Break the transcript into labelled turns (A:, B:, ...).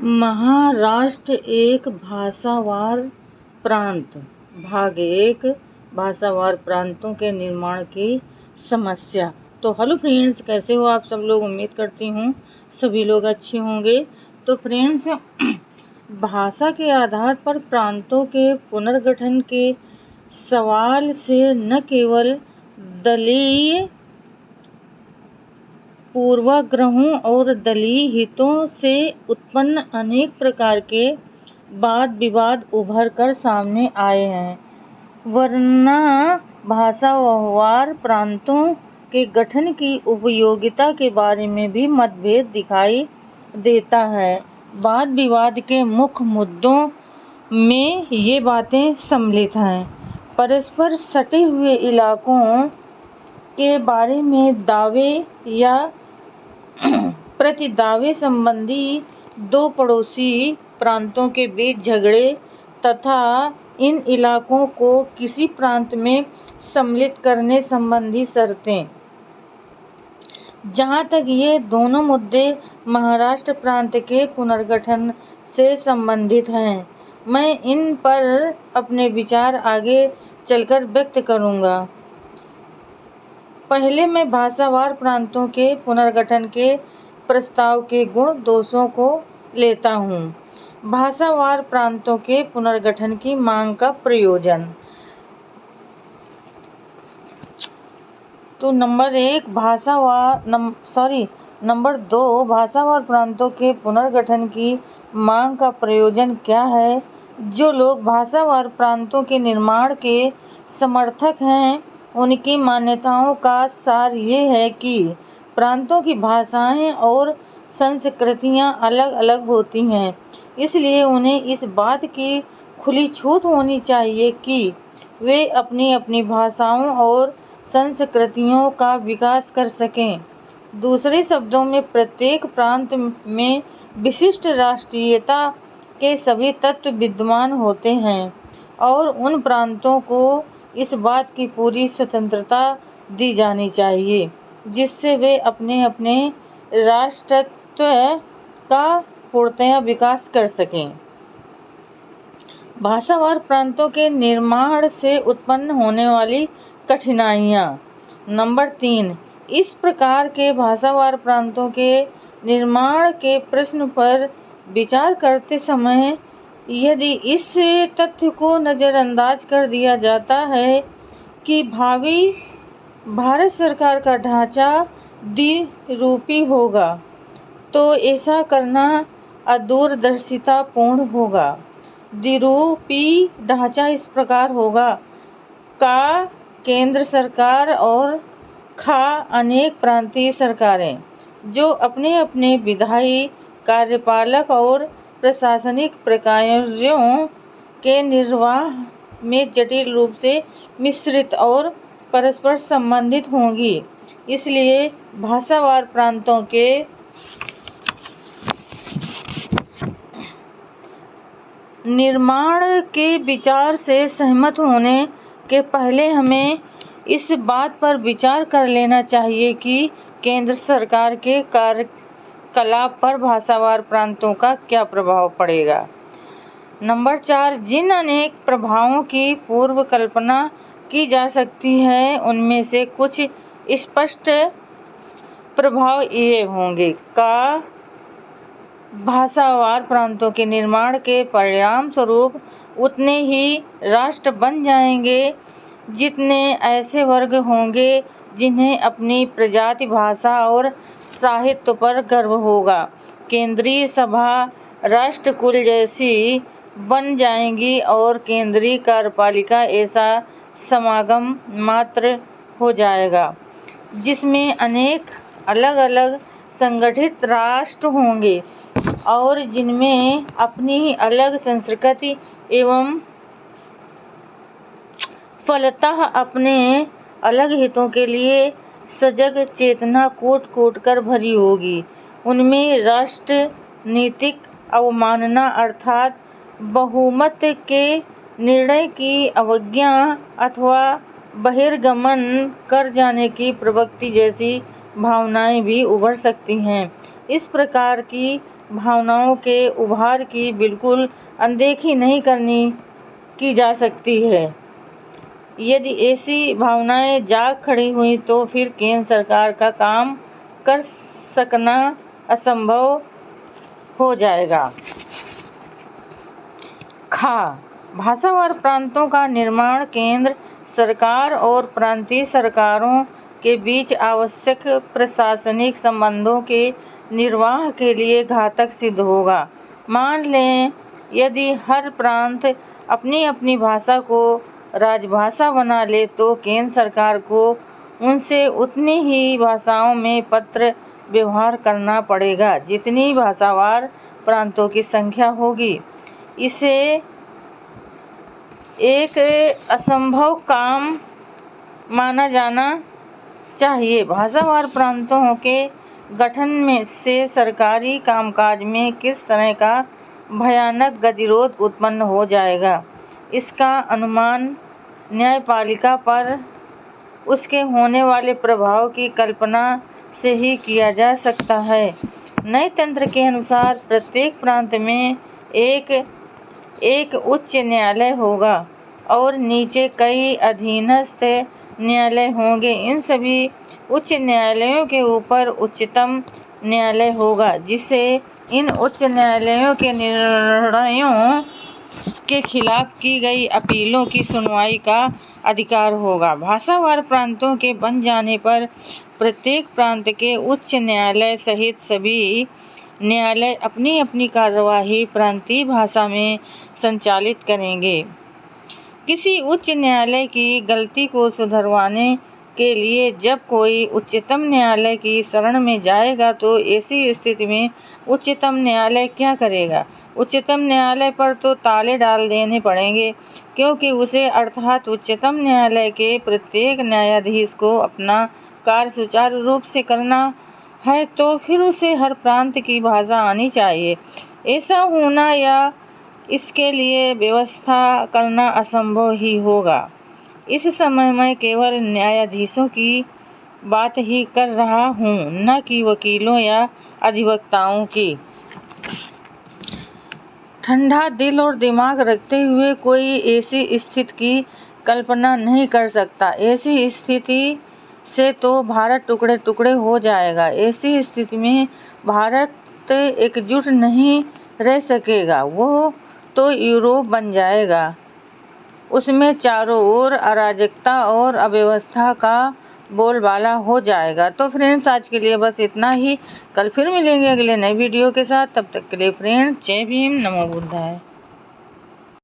A: महाराष्ट्र एक भाषावार प्रांत। भाग 1 भाषावार प्रांतों के निर्माण की समस्या। तो हेलो फ्रेंड्स, कैसे हो आप सब लोग। उम्मीद करती हूँ सभी लोग अच्छे होंगे। तो फ्रेंड्स, भाषा के आधार पर प्रांतों के पुनर्गठन के सवाल से न केवल दलीय पूर्वाग्रहों और दलीय हितों से उत्पन्न अनेक प्रकार के वाद विवाद उभर कर सामने आए हैं, वरना भाषावार प्रांतों के गठन की उपयोगिता के बारे में भी मतभेद दिखाई देता है। वाद विवाद के मुख्य मुद्दों में ये बातें सम्मिलित हैं। परस्पर सटे हुए इलाकों के बारे में दावे या प्रतिदावे संबंधी दो पड़ोसी प्रांतों के बीच झगड़े तथा इन इलाकों को किसी प्रांत में सम्मिलित करने संबंधी शर्तें। जहाँ तक ये दोनों मुद्दे महाराष्ट्र प्रांत के पुनर्गठन से संबंधित हैं, मैं इन पर अपने विचार आगे चलकर व्यक्त करूँगा। पहले मैं भाषावार प्रांतों के पुनर्गठन के प्रस्ताव के गुण दोषों को लेता हूँ। भाषावार प्रांतों के पुनर्गठन की मांग का प्रयोजन। तो नंबर 2 भाषावार प्रांतों के पुनर्गठन की मांग का प्रयोजन क्या है। जो लोग भाषावार प्रांतों के निर्माण के समर्थक हैं, उनकी मान्यताओं का सार ये है कि प्रांतों की भाषाएं और संस्कृतियां अलग अलग होती हैं, इसलिए उन्हें इस बात की खुली छूट होनी चाहिए कि वे अपनी अपनी भाषाओं और संस्कृतियों का विकास कर सकें। दूसरे शब्दों में, प्रत्येक प्रांत में विशिष्ट राष्ट्रीयता के सभी तत्व विद्यमान होते हैं और उन प्रांतों को इस बात की पूरी स्वतंत्रता दी जानी चाहिए जिससे वे अपने अपने राष्ट्रत्व का पूर्णतः विकास कर सकें। भाषावार प्रांतों के निर्माण से उत्पन्न होने वाली कठिनाइयाँ। नंबर 3, इस प्रकार के भाषावार प्रांतों के निर्माण के प्रश्न पर विचार करते समय यदि इस तथ्य को नज़रअंदाज कर दिया जाता है कि भावी भारत सरकार का ढांचा द्विरूपी होगा, तो ऐसा करना अदूरदर्शितापूर्ण होगा। द्विरूपी ढांचा इस प्रकार होगा: का केंद्र सरकार और खा अनेक प्रांतीय सरकारें, जो अपने अपने विधायी, कार्यपालक और प्रशासनिक प्रक्रियाओं के निर्वाह में जटिल रूप से मिश्रित और परस्पर संबंधित होंगी। इसलिए भाषावार प्रांतों के निर्माण के विचार से सहमत होने के पहले हमें इस बात पर विचार कर लेना चाहिए कि केंद्र सरकार के कार्यकलाप पर भाषावार प्रांतों का क्या प्रभाव पड़ेगा। नंबर 4, जिन अनेक प्रभावों की पूर्व कल्पना की जा सकती है, उनमें से कुछ स्पष्ट प्रभाव ये होंगे: का भाषावार प्रांतों के निर्माण के परिणाम स्वरूप उतने ही राष्ट्र बन जाएंगे जितने ऐसे वर्ग होंगे जिन्हें अपनी प्रजाति, भाषा और साहित्य पर गर्व होगा। केंद्रीय सभा राष्ट्रकुल जैसी बन जाएंगी और केंद्रीय कार्यपालिका ऐसा समागम मात्र हो जाएगा जिसमें अनेक अलग अलग संगठित राष्ट्र होंगे और जिनमें अपनी अलग संस्कृति एवं फलतः अपने अलग हितों के लिए सजग चेतना कूट कूट कर भरी होगी। उनमें राष्ट्रनीतिक अवमानना अर्थात बहुमत के निर्णय की अवज्ञा अथवा बहिर्गमन कर जाने की प्रवृत्ति जैसी भावनाएं भी उभर सकती हैं। इस प्रकार की भावनाओं के उभार की बिल्कुल अनदेखी नहीं की जा सकती है। यदि ऐसी भावनाएं जाग खड़ी हुई तो फिर केंद्र सरकार का काम कर सकना असंभव हो जाएगा। भाषावार प्रांतों का निर्माण केंद्र सरकार और प्रांतीय सरकारों के बीच आवश्यक प्रशासनिक संबंधों के निर्वाह के लिए घातक सिद्ध होगा। मान लें यदि हर प्रांत अपनी अपनी भाषा को राजभाषा बना ले तो केंद्र सरकार को उनसे उतनी ही भाषाओं में पत्र व्यवहार करना पड़ेगा जितनी भाषावार प्रांतों की संख्या होगी। इसे एक असंभव काम माना जाना चाहिए। भाषावार प्रांतों के गठन में से सरकारी कामकाज में किस तरह का भयानक गतिरोध उत्पन्न हो जाएगा, इसका अनुमान न्यायपालिका पर उसके होने वाले प्रभाव की कल्पना से ही किया जा सकता है। नए तंत्र के अनुसार प्रत्येक प्रांत में एक उच्च न्यायालय होगा और नीचे कई अधीनस्थ न्यायालय होंगे। इन सभी उच्च न्यायालयों के ऊपर उच्चतम न्यायालय होगा जिसे इन उच्च न्यायालयों के निर्णयों के खिलाफ की गई अपीलों की सुनवाई का अधिकार होगा। भाषावार प्रांतों के बन जाने पर प्रत्येक प्रांत के उच्च न्यायालय सहित सभी न्यायालय अपनी अपनी कार्यवाही प्रांतीय भाषा में संचालित करेंगे। किसी उच्च न्यायालय की गलती को सुधरवाने के लिए जब कोई उच्चतम न्यायालय की शरण में जाएगा तो ऐसी स्थिति में उच्चतम न्यायालय क्या करेगा? उच्चतम न्यायालय पर तो ताले डाल देने पड़ेंगे, क्योंकि उसे अर्थात उच्चतम न्यायालय के प्रत्येक न्यायाधीश को अपना कार्य सुचारू रूप से करना है, तो फिर उसे हर प्रांत की भाषा आनी चाहिए। ऐसा होना या इसके लिए व्यवस्था करना असंभव ही होगा। इस समय मैं केवल न्यायाधीशों की बात ही कर रहा हूँ, न कि वकीलों या अधिवक्ताओं की। ठंडा दिल और दिमाग रखते हुए कोई ऐसी स्थिति की कल्पना नहीं कर सकता। ऐसी स्थिति से तो भारत टुकड़े टुकड़े हो जाएगा। ऐसी स्थिति में भारत एकजुट नहीं रह सकेगा, वो तो यूरोप बन जाएगा। उसमें चारों ओर अराजकता और अव्यवस्था का बोलबाला हो जाएगा। तो फ्रेंड्स, आज के लिए बस इतना ही। कल फिर मिलेंगे अगले नए वीडियो के साथ। तब तक के लिए फ्रेंड्स, जय भीम, नमो बुद्धाय।